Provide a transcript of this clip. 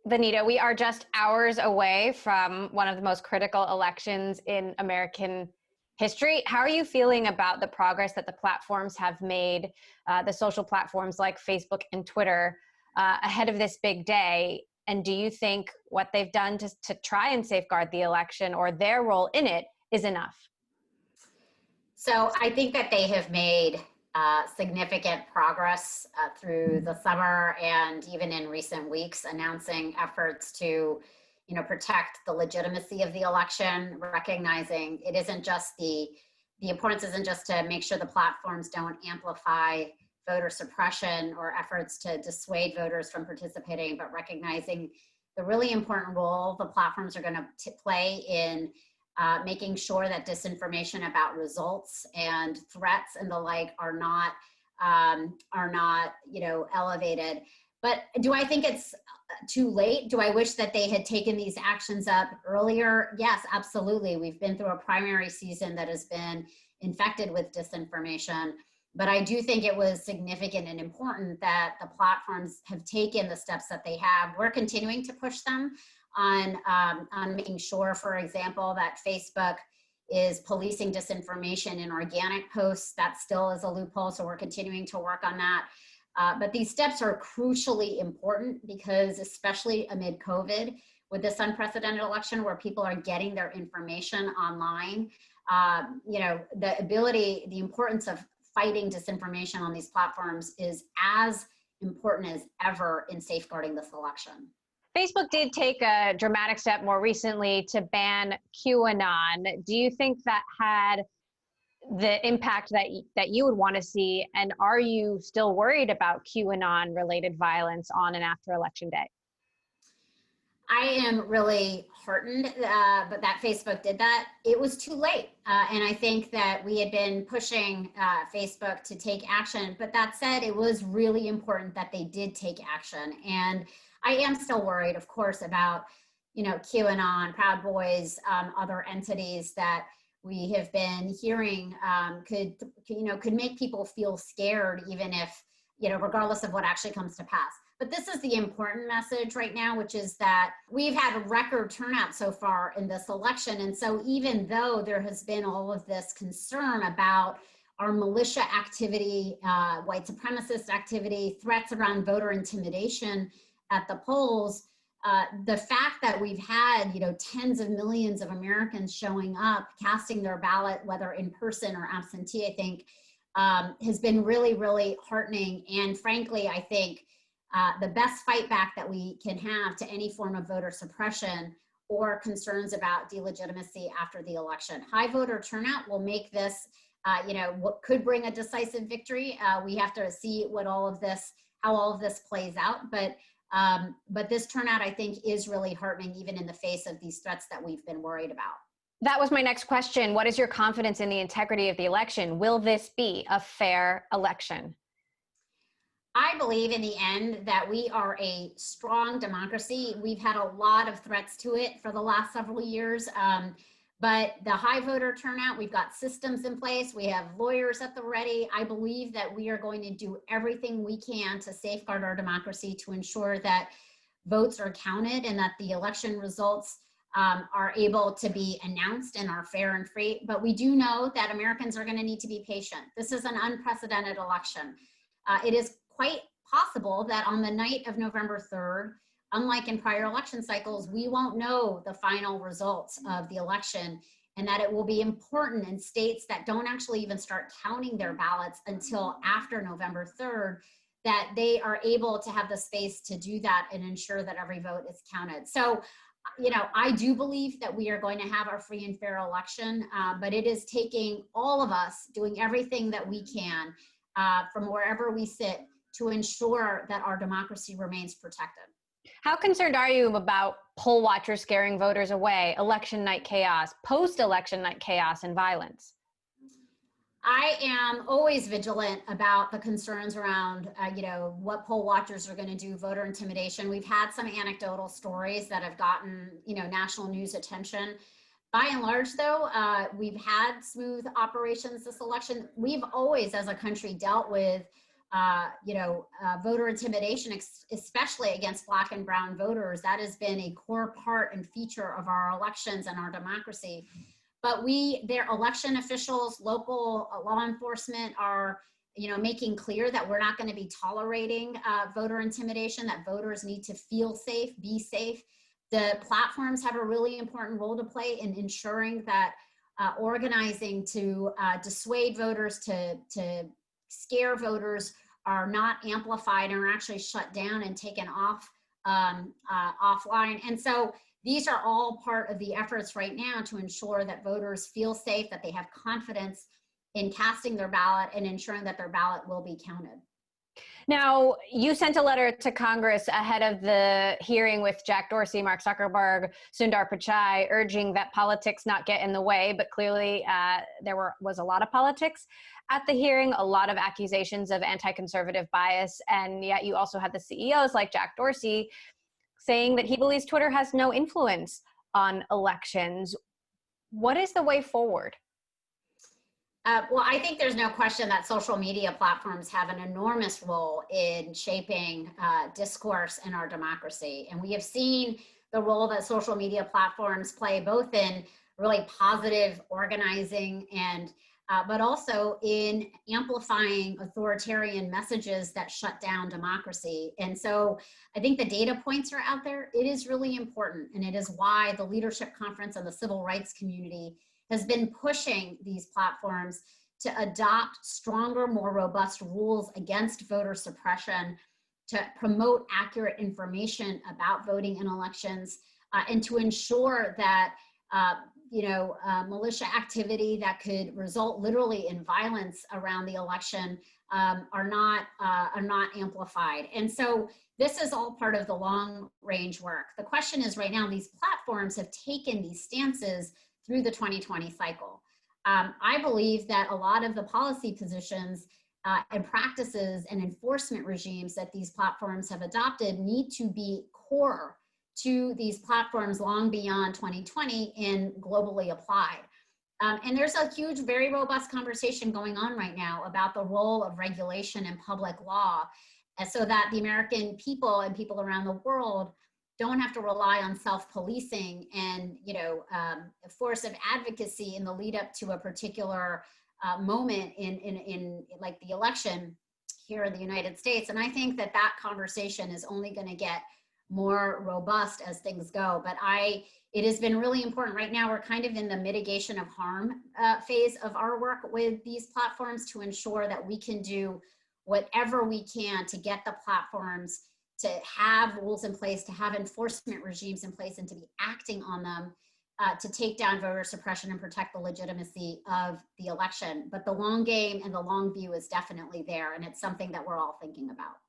Vanita, we are just hours away from one of the most critical elections in American history. How are you feeling about the progress that the platforms have made, the social platforms like Facebook and Twitter, ahead of this big day? And do you think what they've done to try and safeguard the election or their role in it is enough? So I think that they have made significant progress through the summer and even in recent weeks, announcing efforts to, protect the legitimacy of the election, recognizing it isn't just the importance isn't just to make sure the platforms don't amplify voter suppression or efforts to dissuade voters from participating, but recognizing the really important role the platforms are going to play in making sure that disinformation about results and threats and the like are not, elevated. But do I think it's too late? Do I wish that they had taken these actions up earlier? Yes, absolutely. We've been through a primary season that has been infected with disinformation. But I do think it was significant and important that the platforms have taken the steps that they have. We're continuing to push them on making sure, for example, that Facebook is policing disinformation in organic posts. That still is a loophole, so we're continuing to work on that. But these steps are crucially important because, especially amid COVID, with this unprecedented election where people are getting their information online, the importance of fighting disinformation on these platforms is as important as ever in safeguarding this election. Facebook did take a dramatic step more recently to ban QAnon. Do you think that had the impact that you would want to see? And are you still worried about QAnon-related violence on and after Election Day? I am really heartened but that Facebook did that. It was too late. And I think that we had been pushing Facebook to take action. But that said, it was really important that they did take action. And I am still worried, of course, about, QAnon, Proud Boys, other entities that we have been hearing could make people feel scared, even if, regardless of what actually comes to pass. But this is the important message right now, which is that we've had a record turnout so far in this election. And so even though there has been all of this concern about our militia activity, white supremacist activity, threats around voter intimidation at the polls, the fact that we've had, tens of millions of Americans showing up, casting their ballot, whether in person or absentee, I think has been really, really heartening. And frankly, I think the best fight back that we can have to any form of voter suppression or concerns about delegitimacy after the election. High voter turnout will make this, what could bring a decisive victory. We have to see how all of this plays out. But this turnout, I think, is really heartening, even in the face of these threats that we've been worried about. That was my next question. What is your confidence in the integrity of the election? Will this be a fair election? I believe in the end that we are a strong democracy. We've had a lot of threats to it for the last several years. But the high voter turnout, we've got systems in place. We have lawyers at the ready. I believe that we are going to do everything we can to safeguard our democracy, to ensure that votes are counted and that the election results are able to be announced and are fair and free. But we do know that Americans are going to need to be patient. This is an unprecedented election. It is quite possible that on the night of November 3rd, unlike in prior election cycles, we won't know the final results of the election, and that it will be important in states that don't actually even start counting their ballots until after November 3rd, that they are able to have the space to do that and ensure that every vote is counted. So, I do believe that we are going to have a free and fair election, but it is taking all of us doing everything that we can from wherever we sit to ensure that our democracy remains protected. How concerned are you about poll watchers scaring voters away, election night chaos, post-election night chaos, and violence? I am always vigilant about the concerns around, what poll watchers are going to do, voter intimidation. We've had some anecdotal stories that have gotten, national news attention. By and large, though, we've had smooth operations this election. We've always, as a country, dealt with voter intimidation, especially against Black and brown voters. That has been a core part and feature of our elections and our democracy. But their election officials, local law enforcement are, making clear that we're not going to be tolerating voter intimidation, that voters need to feel safe, be safe. The platforms have a really important role to play in ensuring that organizing to dissuade voters, to scare voters, are not amplified and are actually shut down and taken off offline. And so these are all part of the efforts right now to ensure that voters feel safe, that they have confidence in casting their ballot and ensuring that their ballot will be counted. Now, you sent a letter to Congress ahead of the hearing with Jack Dorsey, Mark Zuckerberg, Sundar Pichai, urging that politics not get in the way, but clearly there was a lot of politics at the hearing, a lot of accusations of anti-conservative bias, and yet you also had the CEOs like Jack Dorsey saying that he believes Twitter has no influence on elections. What is the way forward? Well, I think there's no question that social media platforms have an enormous role in shaping discourse in our democracy. And we have seen the role that social media platforms play both in really positive organizing and but also in amplifying authoritarian messages that shut down democracy. And so I think the data points are out there. It is really important. And it is why the Leadership Conference and the civil rights community has been pushing these platforms to adopt stronger, more robust rules against voter suppression, to promote accurate information about voting in elections, and to ensure that militia activity that could result literally in violence around the election are not amplified. And so this is all part of the long range work. The question is right now, these platforms have taken these stances through the 2020 cycle. I believe that a lot of the policy positions and practices and enforcement regimes that these platforms have adopted need to be core to these platforms long beyond 2020 and globally applied. And there's a huge, very robust conversation going on right now about the role of regulation in public law, and so that the American people and people around the world don't have to rely on self-policing and a force of advocacy in the lead up to a particular moment in like the election here in the United States. And I think that conversation is only going to get more robust as things go. But it has been really important. Right now, we're kind of in the mitigation of harm phase of our work with these platforms to ensure that we can do whatever we can to get the platforms to have rules in place, to have enforcement regimes in place, and to be acting on them to take down voter suppression and protect the legitimacy of the election. But the long game and the long view is definitely there, and it's something that we're all thinking about.